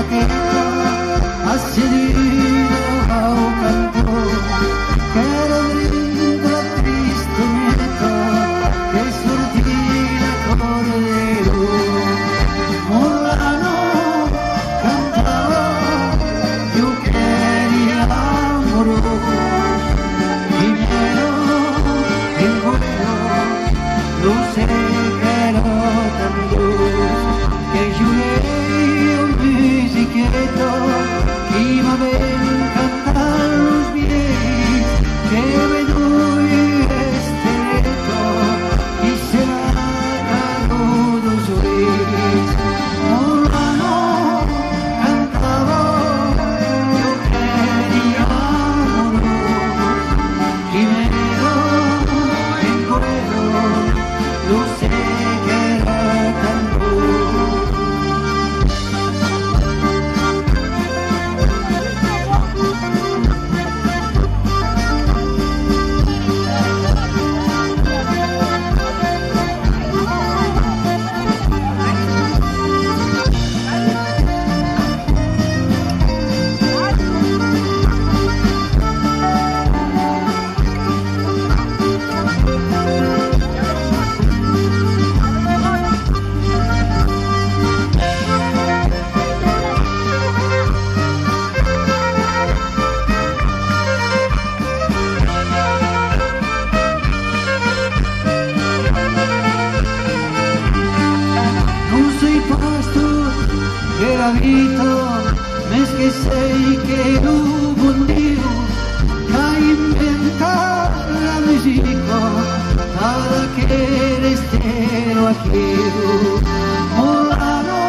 ha cedido a un cantor que lo brinda triste nieto que sortira cordero. Molano cantaba, yo quería amor, dinero en juego, no sé qué era tan luz que lloré un quieto, iba a ver cantar los pies que me doy este reto y se la todos oís. Molano cantaba, yo quería amor, Jimeno en cuero, no sé qué era tan duro. Gravito, mes que sei que hubo un Dio che inventa la musica cada que estero aquí. Molano